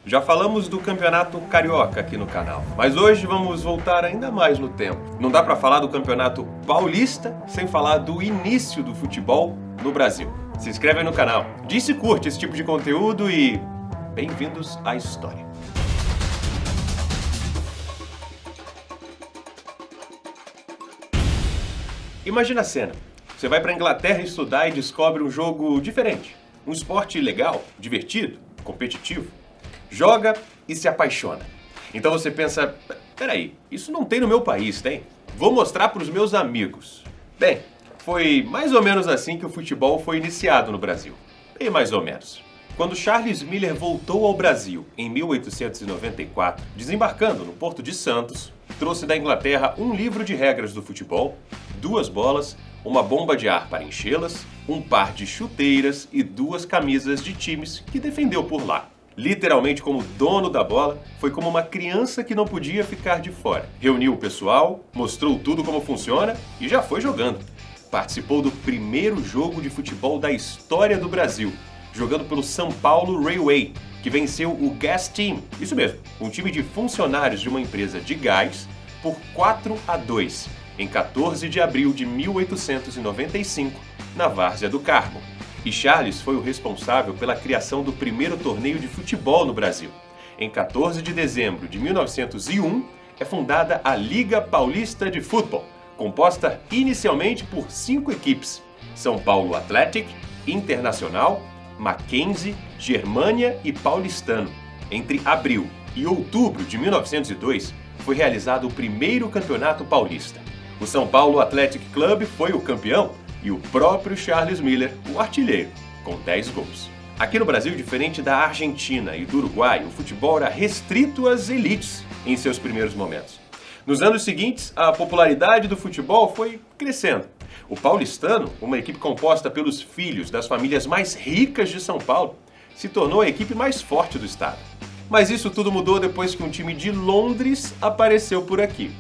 Já falamos do Campeonato Carioca aqui no canal, mas hoje vamos voltar ainda mais no tempo. Não dá pra falar do Campeonato Paulista sem falar do início do futebol no Brasil. Se inscreve aí no canal, diz se curte esse tipo de conteúdo e bem-vindos à história. Imagina a cena. Você vai pra Inglaterra estudar e descobre um jogo diferente. Um esporte legal, divertido, competitivo. Joga e se apaixona. Então você pensa, peraí, isso não tem no meu país, tem? Vou mostrar para os meus amigos. Bem, foi mais ou menos assim que o futebol foi iniciado no Brasil. Bem mais ou menos. Quando Charles Miller voltou ao Brasil em 1894, desembarcando no Porto de Santos, trouxe da Inglaterra um livro de regras do futebol, 2 bolas, uma bomba de ar para enchê-las, um par de chuteiras e 2 camisas de times que defendeu por lá. Literalmente como dono da bola, foi como uma criança que não podia ficar de fora. Reuniu o pessoal, mostrou tudo como funciona e já foi jogando. Participou do primeiro jogo de futebol da história do Brasil, jogando pelo São Paulo Railway, que venceu o Gas Team, isso mesmo, um time de funcionários de uma empresa de gás, por 4-2, em 14 de abril de 1895, na Várzea do Carmo. E Charles foi o responsável pela criação do primeiro torneio de futebol no Brasil. Em 14 de dezembro de 1901, é fundada a Liga Paulista de Futebol, composta inicialmente por 5 equipes: São Paulo Athletic, Internacional, Mackenzie, Germânia e Paulistano. Entre abril e outubro de 1902, foi realizado o primeiro campeonato paulista. O São Paulo Athletic Club foi o campeão e o próprio Charles Miller, o artilheiro, com 10 gols. Aqui no Brasil, diferente da Argentina e do Uruguai, o futebol era restrito às elites em seus primeiros momentos. Nos anos seguintes, a popularidade do futebol foi crescendo. O Paulistano, uma equipe composta pelos filhos das famílias mais ricas de São Paulo, se tornou a equipe mais forte do estado. Mas isso tudo mudou depois que um time de Londres apareceu por aqui.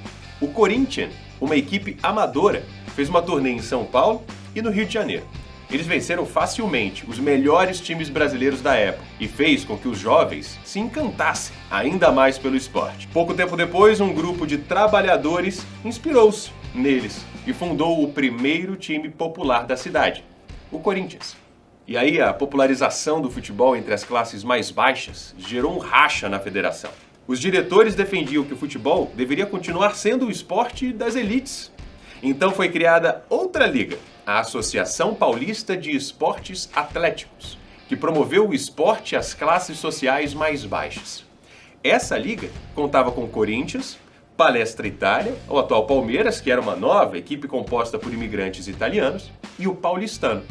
O Corinthians, uma equipe amadora, fez uma turnê em São Paulo e no Rio de Janeiro. Eles venceram facilmente os melhores times brasileiros da época e fez com que os jovens se encantassem ainda mais pelo esporte. Pouco tempo depois, um grupo de trabalhadores inspirou-se neles e fundou o primeiro time popular da cidade, o Corinthians. E aí a popularização do futebol entre as classes mais baixas gerou um racha na federação. Os diretores defendiam que o futebol deveria continuar sendo o esporte das elites. Então foi criada outra liga, a Associação Paulista de Esportes Atléticos, que promoveu o esporte às classes sociais mais baixas. Essa liga contava com Corinthians, Palestra Itália, o atual Palmeiras, que era uma nova equipe composta por imigrantes italianos, e o Paulistano.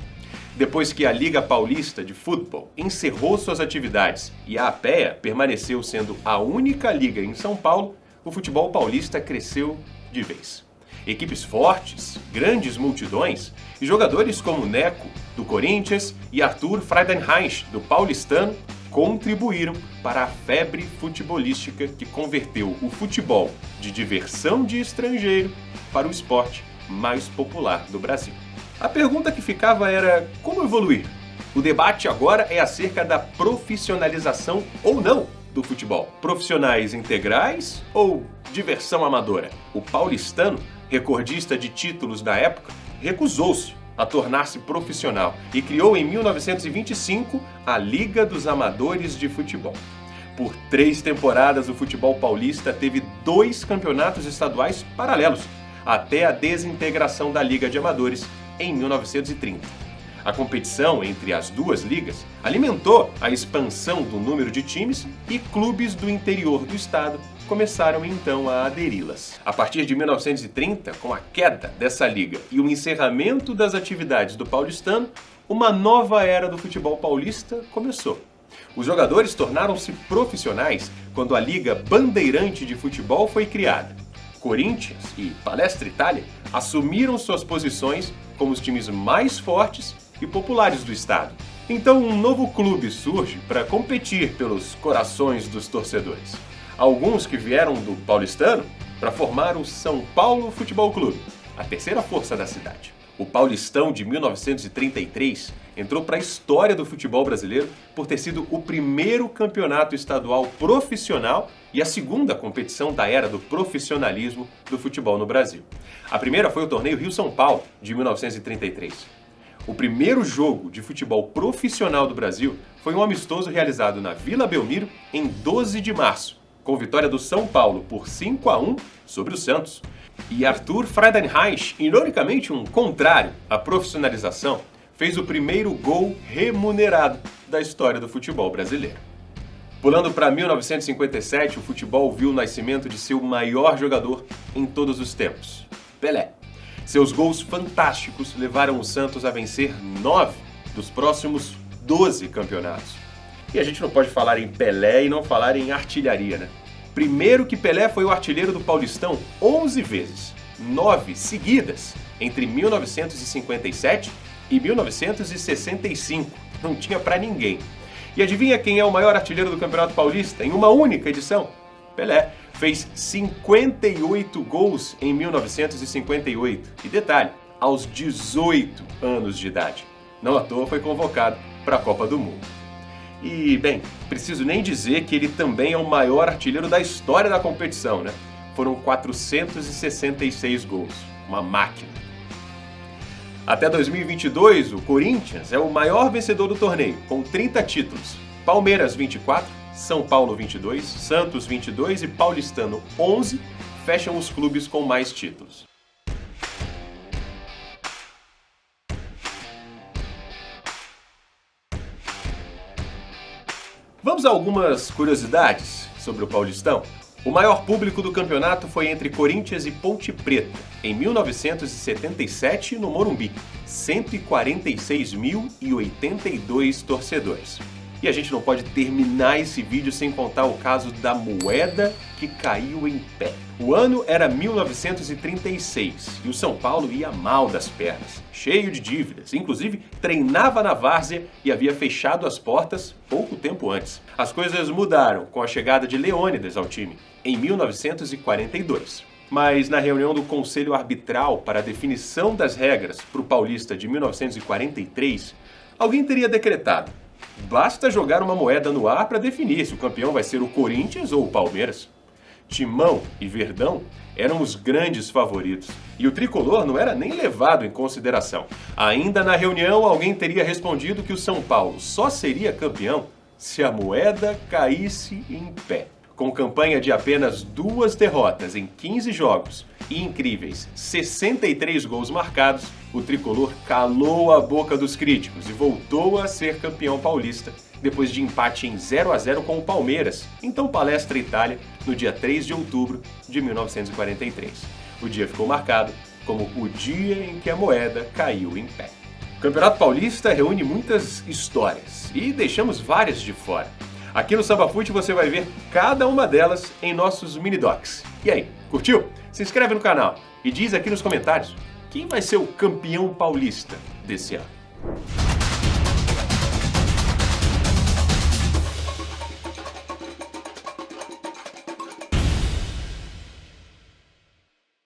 Depois que a Liga Paulista de Futebol encerrou suas atividades e a APEA permaneceu sendo a única liga em São Paulo, o futebol paulista cresceu de vez. Equipes fortes, grandes multidões e jogadores como Neco, do Corinthians, e Arthur Friedenreich, do Paulistano, contribuíram para a febre futebolística que converteu o futebol de diversão de estrangeiro para o esporte mais popular do Brasil. A pergunta que ficava era como evoluir? O debate agora é acerca da profissionalização ou não do futebol. Profissionais integrais ou diversão amadora? O Paulistano, recordista de títulos da época, recusou-se a tornar-se profissional e criou em 1925 a Liga dos Amadores de Futebol. Por 3 temporadas, o futebol paulista teve 2 campeonatos estaduais paralelos, até a desintegração da Liga de Amadores em 1930. A competição entre as 2 ligas alimentou a expansão do número de times e clubes do interior do estado começaram então a aderi-las. A partir de 1930, com a queda dessa liga e o encerramento das atividades do Paulistano, uma nova era do futebol paulista começou. Os jogadores tornaram-se profissionais quando a Liga Bandeirante de Futebol foi criada. Corinthians e Palestra Itália assumiram suas posições como os times mais fortes e populares do estado. Então um novo clube surge para competir pelos corações dos torcedores. Alguns que vieram do Paulistano para formar o São Paulo Futebol Clube, a terceira força da cidade. O Paulistão de 1933 entrou para a história do futebol brasileiro por ter sido o primeiro campeonato estadual profissional e a segunda competição da era do profissionalismo do futebol no Brasil. A primeira foi o torneio Rio-São Paulo, de 1933. O primeiro jogo de futebol profissional do Brasil foi um amistoso realizado na Vila Belmiro em 12 de março, com vitória do São Paulo por 5-1 sobre o Santos. E Arthur Friedenreich, ironicamente um contrário à profissionalização, fez o primeiro gol remunerado da história do futebol brasileiro. Pulando para 1957, o futebol viu o nascimento de seu maior jogador em todos os tempos, Pelé. Seus gols fantásticos levaram o Santos a vencer 9 dos próximos 12 campeonatos. E a gente não pode falar em Pelé e não falar em artilharia, né? Primeiro que Pelé foi o artilheiro do Paulistão 11 vezes, 9 seguidas, entre 1957 e 1965. Não tinha pra ninguém. E adivinha quem é o maior artilheiro do Campeonato Paulista em uma única edição? Pelé. Fez 58 gols em 1958. E detalhe, aos 18 anos de idade. Não à toa foi convocado para a Copa do Mundo. E, bem, preciso nem dizer que ele também é o maior artilheiro da história da competição, né? Foram 466 gols. Uma máquina. Até 2022, o Corinthians é o maior vencedor do torneio, com 30 títulos. Palmeiras, 24, São Paulo, 22, Santos, 22 e Paulistano, 11, fecham os clubes com mais títulos. Vamos a algumas curiosidades sobre o Paulistão? O maior público do campeonato foi entre Corinthians e Ponte Preta, em 1977 no Morumbi, 146.082 torcedores. E a gente não pode terminar esse vídeo sem contar o caso da moeda que caiu em pé. O ano era 1936 e o São Paulo ia mal das pernas, cheio de dívidas, inclusive treinava na várzea e havia fechado as portas pouco tempo antes. As coisas mudaram com a chegada de Leônidas ao time, em 1942. Mas na reunião do Conselho Arbitral para a definição das regras para o Paulista de 1943, alguém teria decretado: basta jogar uma moeda no ar para definir se o campeão vai ser o Corinthians ou o Palmeiras. Timão e Verdão eram os grandes favoritos e o tricolor não era nem levado em consideração. Ainda na reunião, alguém teria respondido que o São Paulo só seria campeão se a moeda caísse em pé. Com campanha de apenas 2 derrotas em 15 jogos e incríveis 63 gols marcados, o tricolor calou a boca dos críticos e voltou a ser campeão paulista, depois de empate em 0-0 com o Palmeiras, então Palestra Itália, no dia 3 de outubro de 1943. O dia ficou marcado como o dia em que a moeda caiu em pé. O Campeonato Paulista reúne muitas histórias e deixamos várias de fora. Aqui no Samba Fute você vai ver cada uma delas em nossos mini-docs. E aí, curtiu? Se inscreve no canal e diz aqui nos comentários quem vai ser o campeão paulista desse ano.